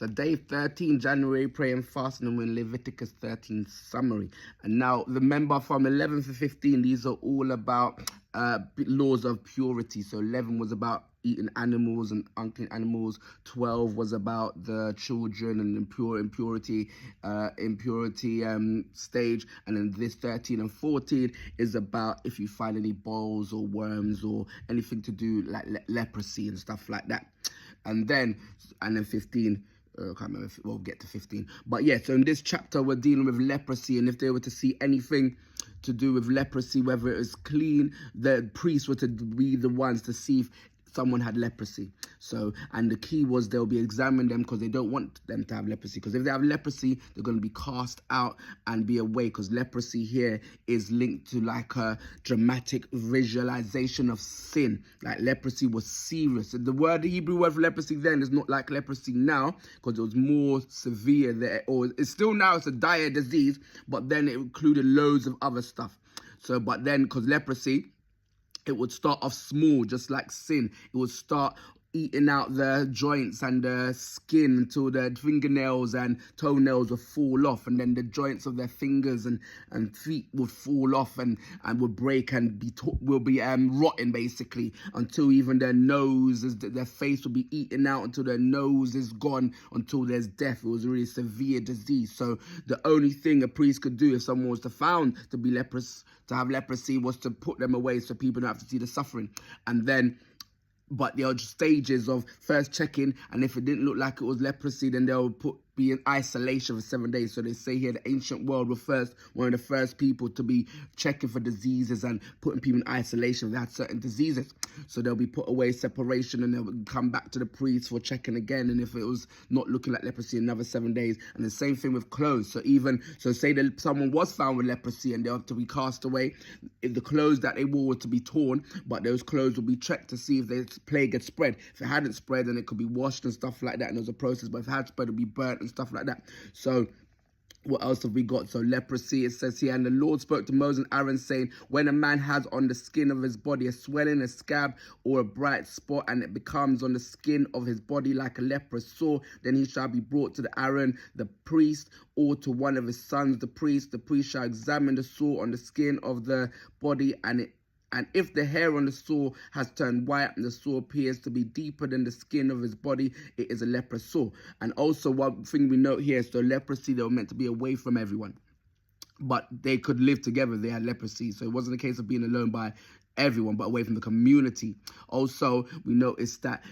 So day 13, January Prayer and Fasting, and we're in Leviticus 13 summary. And now remember from 11 to 15, these are all about laws of purity. So 11 was about eating animals and unclean animals. 12 was about the children and impurity stage. And then this 13 and 14 is about if you find any boils or worms or anything to do like leprosy and stuff like that. And then 15, I can't remember if we'll get to 15. But yeah, so in this chapter, we're dealing with leprosy. And if they were to see anything to do with leprosy, whether it is clean, the priests were to be the ones to see if someone had leprosy. So, and the key was they'll be examining them because they don't want them to have leprosy. Because if they have leprosy, they're going to be cast out and be away. Because leprosy here is linked to like a dramatic visualization of sin. Like leprosy was serious. The Hebrew word for leprosy then is not like leprosy now, because it was more severe there. Or it's still now, it's a dire disease, but then it included loads of other stuff. So, but then because leprosy, it would start off small, just like sin. It would start eating out the joints and the skin until the fingernails and toenails would fall off, and then the joints of their fingers and feet would fall off and would break and will be rotten basically, until even their nose, their face will be eaten out until their nose is gone, until there's death. It was a really severe disease. So the only thing a priest could do if someone was found to be leprous, to have leprosy, was to put them away so people don't have to see the suffering. And then but there are stages of first checking, and if it didn't look like it was leprosy, then they'll be in isolation for 7 days. So they say here the ancient world were one of the first people to be checking for diseases and putting people in isolation if they had certain diseases. So they'll be put away, separation, and they'll come back to the priest for checking again. And if it was not looking like leprosy, another 7 days. And the same thing with clothes. So say that someone was found with leprosy and they have to be cast away. If the clothes that they wore were to be torn, but those clothes will be checked to see if the plague had spread. If it hadn't spread, then it could be washed and stuff like that, and there was a process. But if it had spread, it would be burnt and stuff like that. So what else have we got? So leprosy, it says here, and the Lord spoke to Moses and Aaron, saying, when a man has on the skin of his body a swelling, a scab, or a bright spot, and it becomes on the skin of his body like a leprous sore, then he shall be brought to the Aaron, the priest, or to one of his sons, the priest. The priest shall examine the sore on the skin of the body, and if the hair on the sore has turned white and the sore appears to be deeper than the skin of his body, it is a leprous sore. And also one thing we note here is the leprosy, they were meant to be away from everyone, but they could live together if they had leprosy. So it wasn't a case of being alone by everyone, but away from the community. Also, we noticed that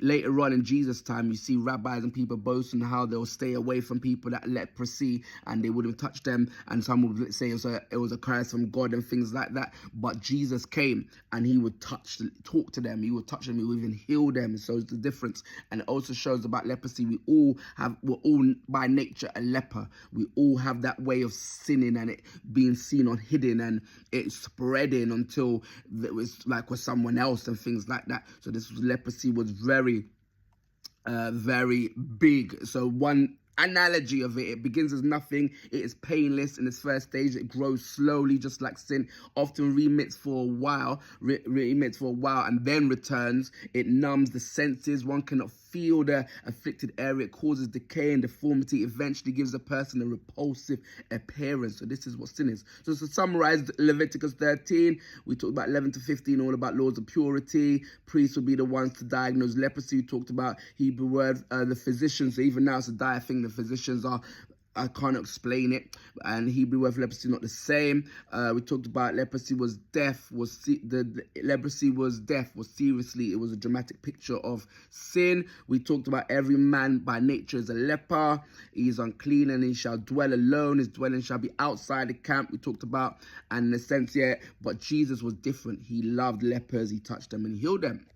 later on in Jesus' time, you see rabbis and people boasting how they'll stay away from people that leprosy and they wouldn't touch them. And some would say it was a curse from God and things like that. But Jesus came and he would talk to them. He would touch them. He would even heal them. So it's the difference. And it also shows about leprosy. We're all by nature a leper. We all have that way of sinning and it being seen or hidden and it spreading until it was like with someone else and things like that. So leprosy was very big. So one analogy of it begins as nothing. It is painless in its first stage. It grows slowly, just like sin. Often remits for a while, and then returns. It numbs the senses. One cannot feel the afflicted area. It causes decay and deformity. Eventually gives a person a repulsive appearance. So this is what sin is. So to summarize Leviticus 13, we talked about 11 to 15, all about laws of purity. Priests will be the ones to diagnose leprosy. We talked about Hebrew word, the physicians. So even now it's a dire thing. The physicians I can't explain it, and Hebrew word for leprosy not the same. We talked about leprosy was death. Leprosy was death. Was seriously, it was a dramatic picture of sin. We talked about every man by nature is a leper. He is unclean and he shall dwell alone. His dwelling shall be outside the camp. We talked about, and in a sense, yeah, but Jesus was different. He loved lepers. He touched them and healed them.